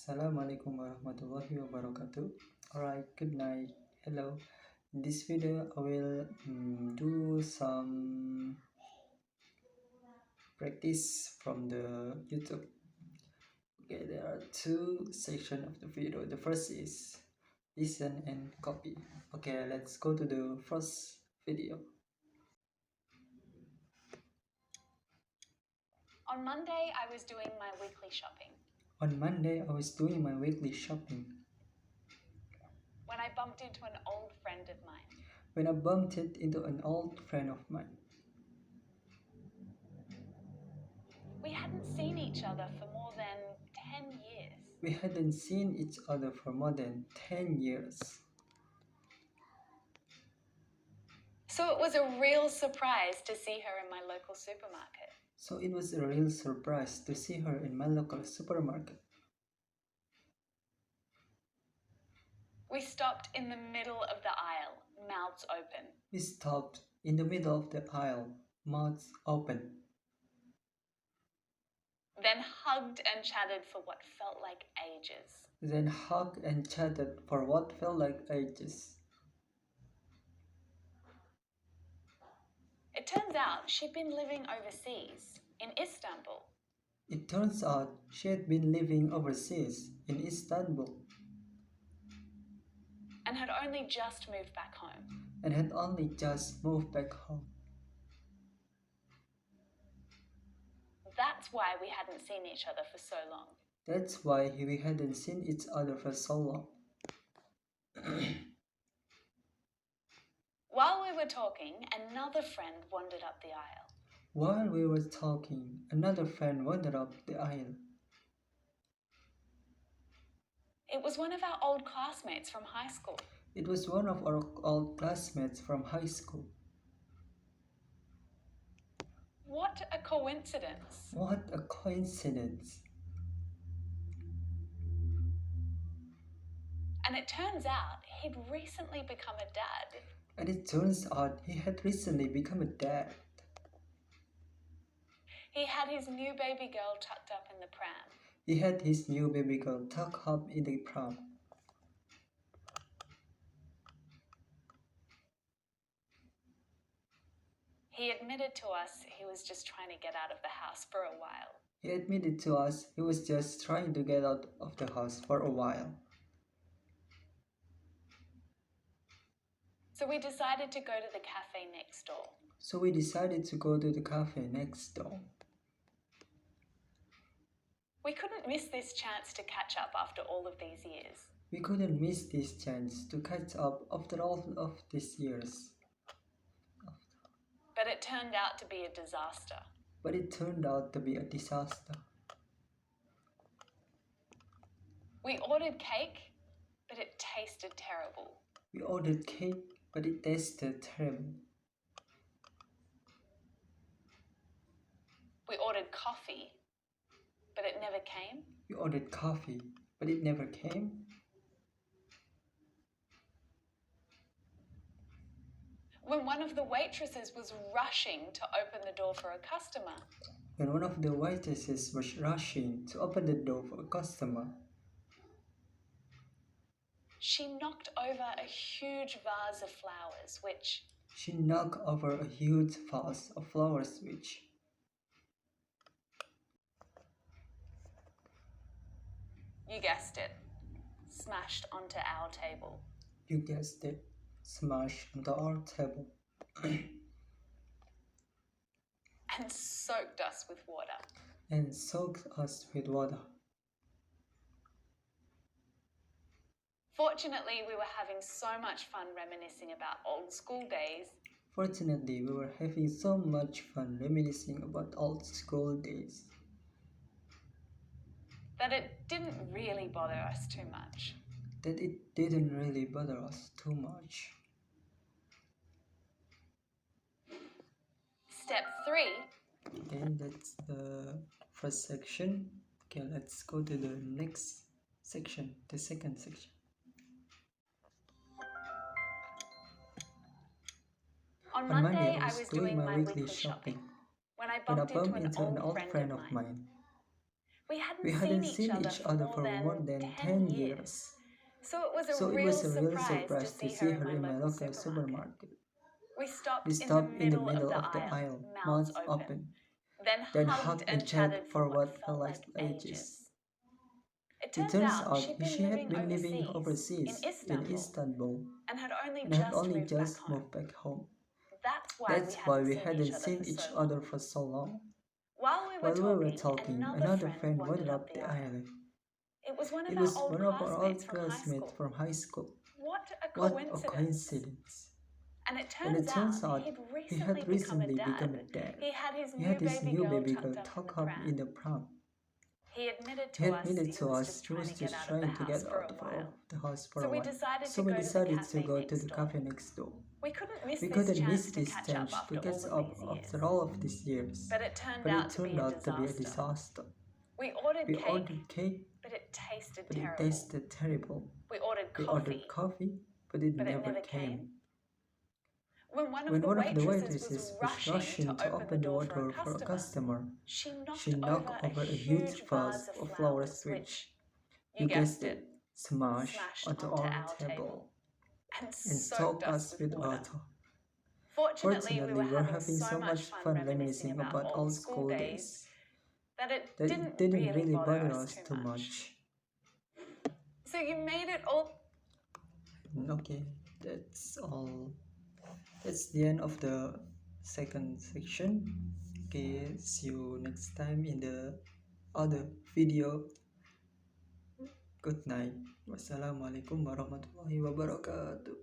Assalamualaikum warahmatullahi wabarakatuh. Alright, good night. Hello. In this video, I will do some practice from the YouTube. Okay, there are two sections of the video. The first is listen and copy. Okay, let's go to the first video. On Monday, I was doing my weekly shopping On Monday, I was doing my weekly shopping when I bumped into an old friend of mine. when I bumped into an old friend of mine. We hadn't seen each other for more than 10 years. We hadn't seen each other for more than 10 years. So it was a real surprise to see her in my local supermarket. So it was a real surprise to see her in my local supermarket. We stopped in the middle of the aisle, mouths open. We stopped in the middle of the aisle, mouths open. Then hugged and chatted for what felt like ages. Then hugged and chatted for what felt like ages. It turns out she'd been living overseas, in Istanbul. It turns out she had been living overseas in Istanbul And had only just moved back home. That's why we hadn't seen each other for so long. That's why we hadn't seen each other for so long. While we were talking, another friend wandered up the aisle. While we were talking, another friend wandered up the aisle. It was one of our old classmates from high school. It was one of our old classmates from high school. What a coincidence. What a coincidence. And it turns out he'd recently become a dad. And it turns out he had recently become a dad. He had his new baby girl tucked up in the pram. He had his new baby girl tucked up in the pram. He admitted to us he was just trying to get out of the house for a while. He admitted to us he was just trying to get out of the house for a while. So we decided to go to the cafe next door. We couldn't miss this chance to catch up after all of these years. But it turned out to be a disaster. We ordered cake, but it tasted terrible. We ordered coffee, but it never came. When one of the waitresses was rushing to open the door for a customer, she knocked over a huge vase of flowers, which you guessed it, smashed onto our table. And soaked us with water. Fortunately, we were having so much fun reminiscing about old school days that it didn't really bother us too much. Step 3. Okay, that's the first section. Okay, let's go to the next section, the second section. On Monday, I was doing my weekly shopping when I bumped into an old friend of mine. We hadn't seen each other for more than 10 years. So it was So a it real was a real surprise surprise to to see see her in her my in my local local supermarket. supermarket. We We stopped stopped in the middle of of the aisle, mouths mouths open, open, then then hugged hugged and and chatted chatted for for what what felt felt like like ages. ages. It It turns turns out out she'd she had been been living living overseas overseas in in Istanbul Istanbul and and had had only only just just moved moved back back home. home. That's That's why why we we hadn't hadn't seen seen each each other other for for so so long. long. While While we were talking, talking, another friend wandered wandered up up the the aisle. aisle. It It was was one one of of our our old old classmates classmates from from high high school. school. What a What a coincidence. coincidence! And And it it turns turns out out he had he'd recently become become a a dad. dad. He He had had his his new new baby baby girl girl tucked tucked up up in in the the pram. pram. He He admitted admitted to to us us he was he was just just trying to get trying out to of get out of the the house house for a for a while. while. So we decided to go to the cafe cafe next door. We We couldn't miss this chance to catch up after all of these years. But But it turned out to be a disaster. We We ordered ordered cake, but it tasted but it terrible. tasted terrible. We ordered We ordered coffee, but it never came. When When one of the waitresses waitresses was rushing to open the door for a customer, she knocked over a huge vase of flowers which, you guessed it, smashed onto our table and soaked us with water. Fortunately, we're having so much fun reminiscing about old school days that that it didn't really bother us too much. So you made it all. Okay, that's all. That's the end of the second section. Okay, see you next time in the other video. Good night. Wassalamualaikum warahmatullahi wabarakatuh.